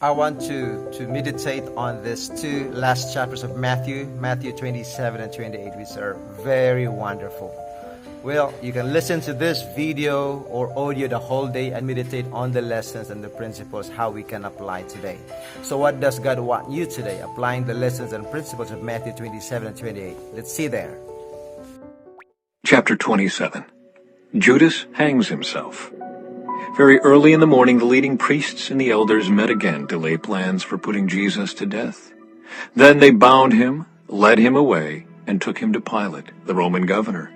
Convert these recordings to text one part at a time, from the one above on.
I want to meditate on these two last chapters of Matthew 27 and 28, which are very wonderful. Well, you can listen to this video or audio the whole day and meditate on the lessons and the principles, how we can apply today. So what does God want you today, applying the lessons and principles of Matthew 27 and 28? Let's see there. Chapter 27. Judas hangs himself. Very early in the morning, the leading priests and the elders met again to lay plans for putting Jesus to death. Then they bound him, led him away, and took him to Pilate, the Roman governor.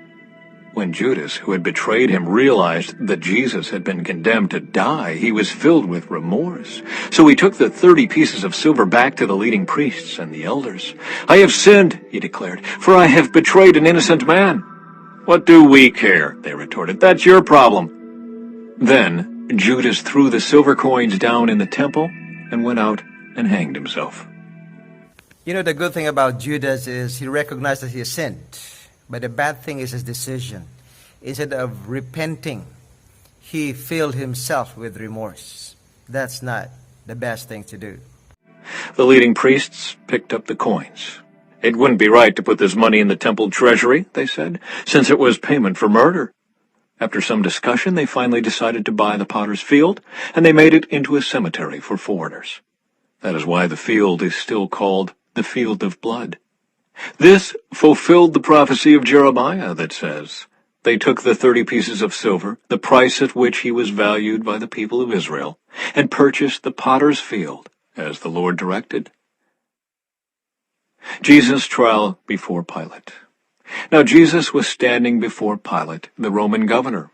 When Judas, who had betrayed him, realized that Jesus had been condemned to die, he was filled with remorse. So he took the 30 pieces of silver back to the leading priests and the elders. "I have sinned," he declared, "for I have betrayed an innocent man." "What do we care?" they retorted. "That's your problem." Then Judas threw the silver coins down in the temple and went out and hanged himself. You know, the good thing about Judas is he recognized that he sinned. But the bad thing is his decision. Instead of repenting, he filled himself with remorse. That's not the best thing to do. The leading priests picked up the coins. "It wouldn't be right to put this money in the temple treasury," they said, "since it was payment for murder." After some discussion, they finally decided to buy the potter's field, and they made it into a cemetery for foreigners. That is why the field is still called the Field of Blood. This fulfilled the prophecy of Jeremiah that says, "They took the 30 pieces of silver, the price at which he was valued by the people of Israel, and purchased the potter's field, as the Lord directed." Jesus' trial before Pilate. Now Jesus was standing before Pilate, the Roman governor.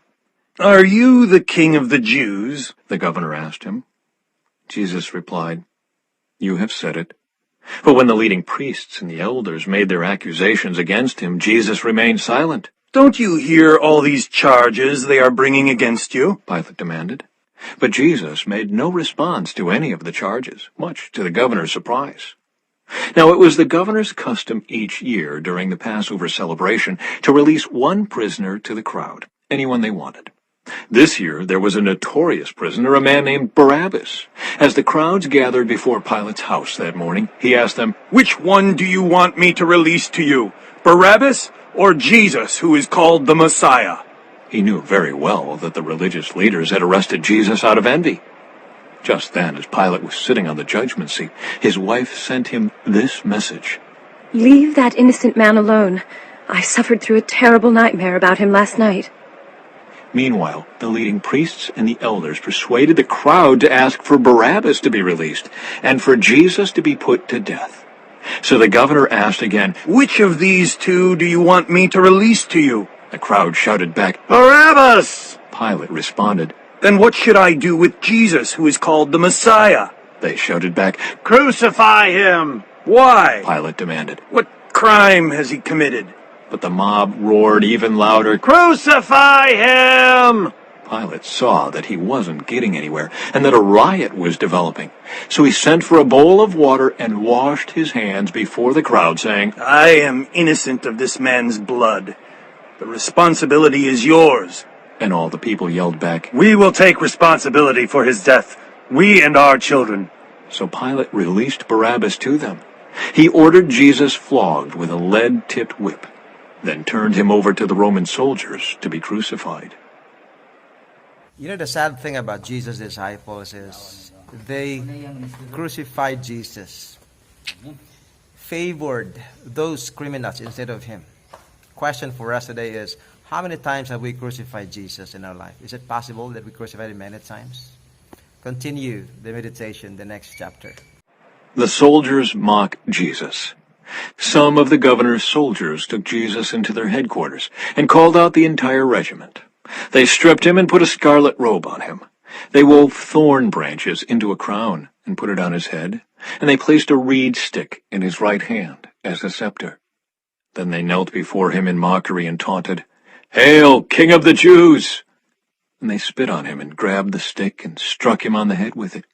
"Are you the king of the Jews?" the governor asked him. Jesus replied, "You have said it." But when the leading priests and the elders made their accusations against him, Jesus remained silent. "Don't you hear all these charges they are bringing against you?" Pilate demanded. But Jesus made no response to any of the charges, much to the governor's surprise. Now it was the governor's custom each year during the Passover celebration to release one prisoner to the crowd, anyone they wanted. This year there was a notorious prisoner, a man named Barabbas. As the crowds gathered before Pilate's house that morning, he asked them, "Which one do you want me to release to you, Barabbas or Jesus, who is called the Messiah?" He knew very well that the religious leaders had arrested Jesus out of envy. Just then, as Pilate was sitting on the judgment seat, his wife sent him this message. "Leave that innocent man alone. I suffered through a terrible nightmare about him last night." Meanwhile, the leading priests and the elders persuaded the crowd to ask for Barabbas to be released and for Jesus to be put to death. So the governor asked again, "Which of these two do you want me to release to you?" The crowd shouted back, "Barabbas!" Pilate responded. "Then what should I do with Jesus, who is called the Messiah?" They shouted back, "Crucify him!" "Why?" Pilate demanded. "What crime has he committed?" But the mob roared even louder, "Crucify him!" Pilate saw that he wasn't getting anywhere and that a riot was developing. So he sent for a bowl of water and washed his hands before the crowd, saying, "I am innocent of this man's blood. The responsibility is yours." And all the people yelled back, "We will take responsibility for his death, we and our children." So Pilate released Barabbas to them. He ordered Jesus flogged with a lead-tipped whip, then turned him over to the Roman soldiers to be crucified. You know, the sad thing about Jesus' disciples is they crucified Jesus, favored those criminals instead of him. Question for us today is, how many times have we crucified Jesus in our life? Is it possible that we crucified him many times? Continue the meditation, the next chapter. The soldiers mock Jesus. Some of the governor's soldiers took Jesus into their headquarters and called out the entire regiment. They stripped him and put a scarlet robe on him. They wove thorn branches into a crown and put it on his head, and they placed a reed stick in his right hand as a scepter. Then they knelt before him in mockery and taunted, "Hail, King of the Jews!" And they spit on him and grabbed the stick and struck him on the head with it.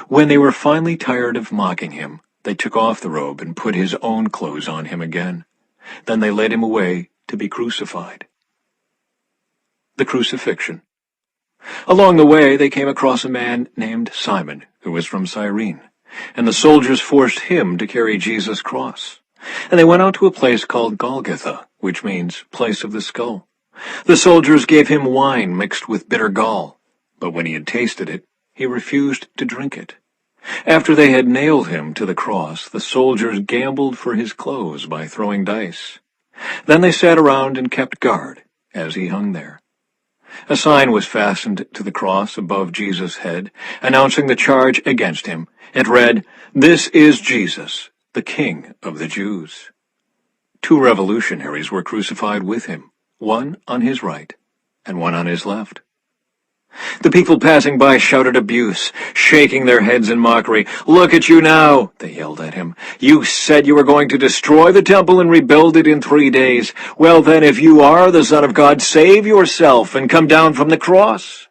When they were finally tired of mocking him, they took off the robe and put his own clothes on him again. Then they led him away to be crucified. The Crucifixion. Along the way, they came across a man named Simon, who was from Cyrene, and the soldiers forced him to carry Jesus' cross. And they went out to a place called Golgotha, which means place of the skull. The soldiers gave him wine mixed with bitter gall, but when he had tasted it, he refused to drink it. After they had nailed him to the cross, the soldiers gambled for his clothes by throwing dice. Then they sat around and kept guard as he hung there. A sign was fastened to the cross above Jesus' head, announcing the charge against him. It read, "This is Jesus, the King of the Jews." 2 revolutionaries were crucified with him, one on his right and one on his left. The people passing by shouted abuse, shaking their heads in mockery. "Look at you now," they yelled at him. "You said you were going to destroy the temple and rebuild it in 3 days. Well then, if you are the Son of God, save yourself and come down from the cross."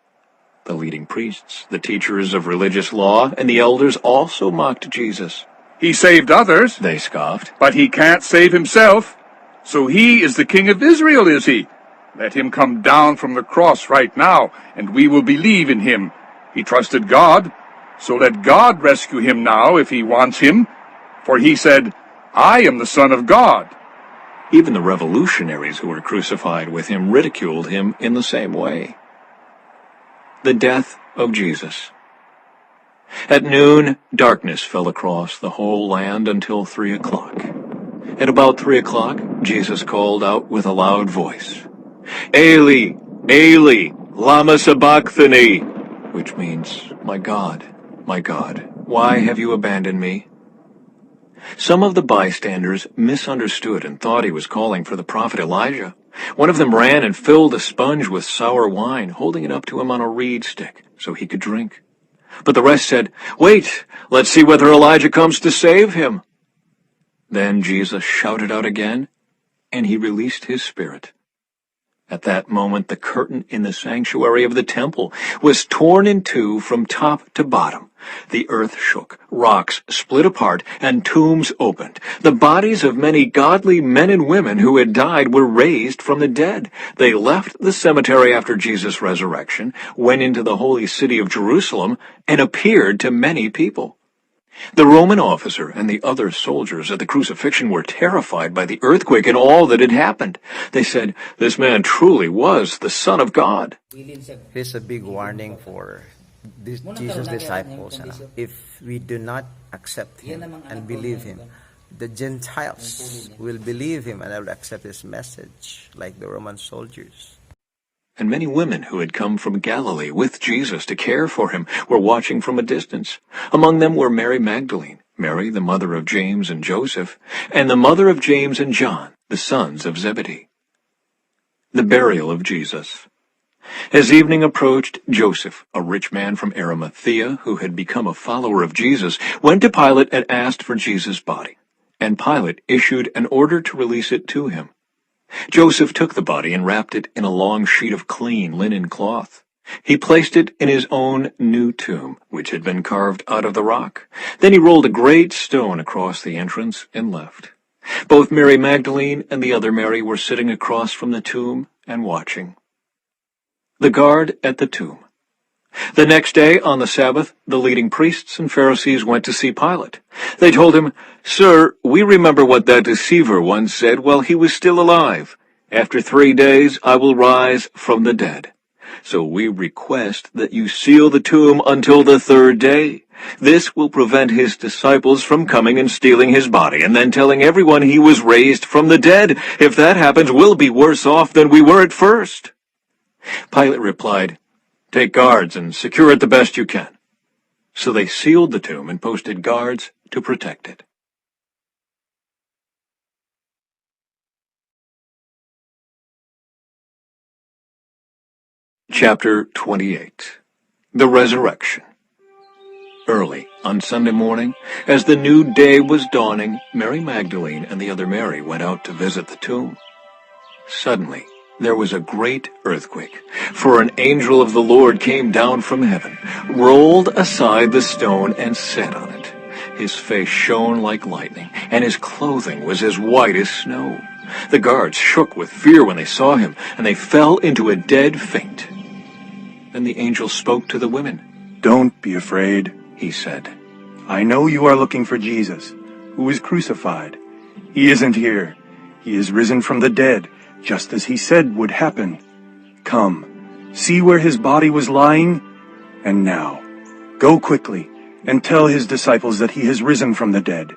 The leading priests, the teachers of religious law, and the elders also mocked Jesus. He saved others, They scoffed. but he can't save himself. So he is the King of Israel, is he? Let him come down from the cross right now, and we will believe in him. He trusted God, so let God rescue him now if he wants him. For he said, "I am the Son of God." Even the revolutionaries who were crucified with him ridiculed him in the same way. The death of Jesus. At noon, darkness fell across the whole land until 3 o'clock. At about 3 o'clock, Jesus called out with a loud voice, "Eli, Eli, lama sabachthani," which means, my God, why have you abandoned me?" Some of the bystanders misunderstood and thought he was calling for the prophet Elijah. One of them ran and filled a sponge with sour wine, holding it up to him on a reed stick so he could drink. But the rest said, "Wait, let's see whether Elijah comes to save him." Then Jesus shouted out again, and he released his spirit. At that moment, the curtain in the sanctuary of the temple was torn in two from top to bottom. The earth shook, rocks split apart, and tombs opened. The bodies of many godly men and women who had died were raised from the dead. They left the cemetery after Jesus' resurrection, went into the holy city of Jerusalem, and appeared to many people. The Roman officer and the other soldiers at the crucifixion were terrified by the earthquake and all that had happened. They said, "This man truly was the Son of God." Here's a big warning for Jesus' disciples. If we do not accept him and believe him, the Gentiles will believe him and will accept his message, like the Roman soldiers. And many women who had come from Galilee with Jesus to care for him were watching from a distance. Among them were Mary Magdalene, Mary, the mother of James and Joseph, and the mother of James and John, the sons of Zebedee. The burial of Jesus. As evening approached, Joseph, a rich man from Arimathea who had become a follower of Jesus, went to Pilate and asked for Jesus' body. And Pilate issued an order to release it to him. Joseph took the body and wrapped it in a long sheet of clean linen cloth. He placed it in his own new tomb, which had been carved out of the rock. Then he rolled a great stone across the entrance and left. Both Mary Magdalene and the other Mary were sitting across from the tomb and watching. The guard at the tomb. The next day, on the Sabbath, the leading priests and Pharisees went to see Pilate. They told him, "Sir, we remember what that deceiver once said while he was still alive. After 3 days I will rise from the dead. So we request that you seal the tomb until the 3rd day. This will prevent his disciples from coming and stealing his body and then telling everyone he was raised from the dead. If that happens, we'll be worse off than we were at first." Pilate replied, "Take guards and secure it the best you can." So they sealed the tomb and posted guards to protect it. Chapter 28. The Resurrection. Early on Sunday morning, as the new day was dawning, Mary Magdalene and the other Mary went out to visit the tomb. Suddenly, there was a great earthquake, for an angel of the Lord came down from heaven, rolled aside the stone, and sat on it. His face shone like lightning, and his clothing was as white as snow. The guards shook with fear when they saw him, and they fell into a dead faint. Then the angel spoke to the women. "Don't be afraid," He said, "I know you are looking for Jesus, who was crucified. He isn't here. He is risen from the dead, just as he said would happen. Come, see where his body was lying? And now, go quickly and tell his disciples that he has risen from the dead,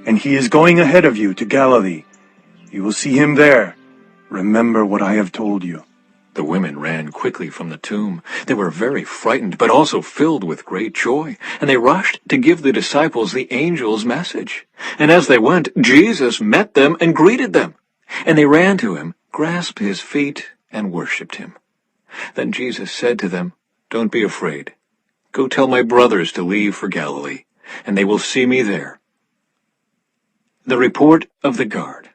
and he is going ahead of you to Galilee. You will see him there. Remember what I have told you." The women ran quickly from the tomb. They were very frightened, but also filled with great joy, and they rushed to give the disciples the angel's message. And as they went, Jesus met them and greeted them. And they ran to him, grasped his feet, and worshipped him. Then Jesus said to them, "Don't be afraid. Go tell my brothers to leave for Galilee, and they will see me there." The report of the guard.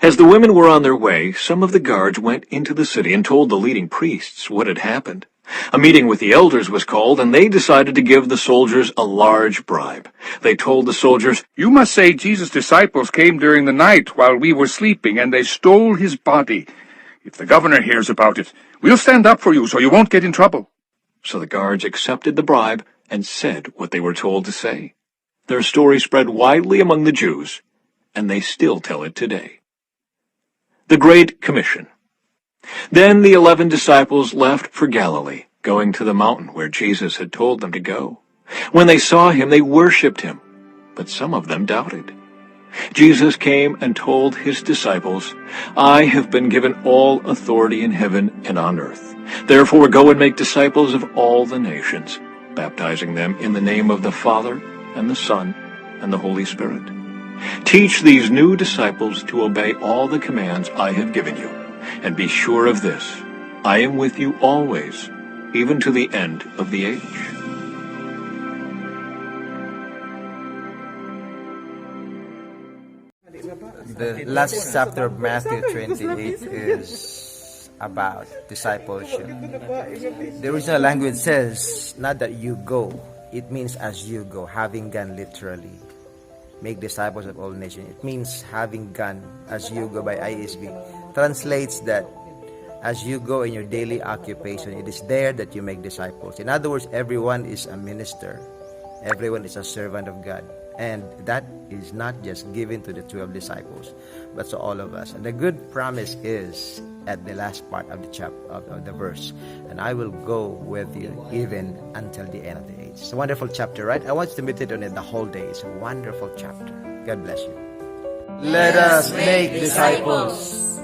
As the women were on their way, some of the guards went into the city and told the leading priests what had happened. A meeting with the elders was called, and they decided to give the soldiers a large bribe. They told the soldiers, You must say Jesus' disciples came during the night while we were sleeping, and they stole his body. If the governor hears about it, we'll stand up for you so you won't get in trouble." So the guards accepted the bribe and said what they were told to say. Their story spread widely among the Jews, and they still tell it today. The Great Commission. Then the 11 disciples left for Galilee, going to the mountain where Jesus had told them to go. When they saw him, they worshipped him, but some of them doubted. Jesus came and told his disciples, "I have been given all authority in heaven and on earth. Therefore go and make disciples of all the nations, baptizing them in the name of the Father and the Son and the Holy Spirit. Teach these new disciples to obey all the commands I have given you, and be sure of this, I am with you always, even to the end of the age." The last chapter of Matthew 28 is about discipleship. The original language says, not that you go, it means as you go, having gone literally. Make disciples of all nations. It means having gone as you go by ISB. Translates that as you go in your daily occupation, it is there that you make disciples. In other words, everyone is a minister. Everyone is a servant of God. And that is not just given to the 12 disciples, but to all of us. And the good promise is at the last part of the of the verse, "And I will go with you even until the end of the age." It's a wonderful chapter, right? I want you to meditate on it the whole day. It's a wonderful chapter. God bless you. Let us make disciples.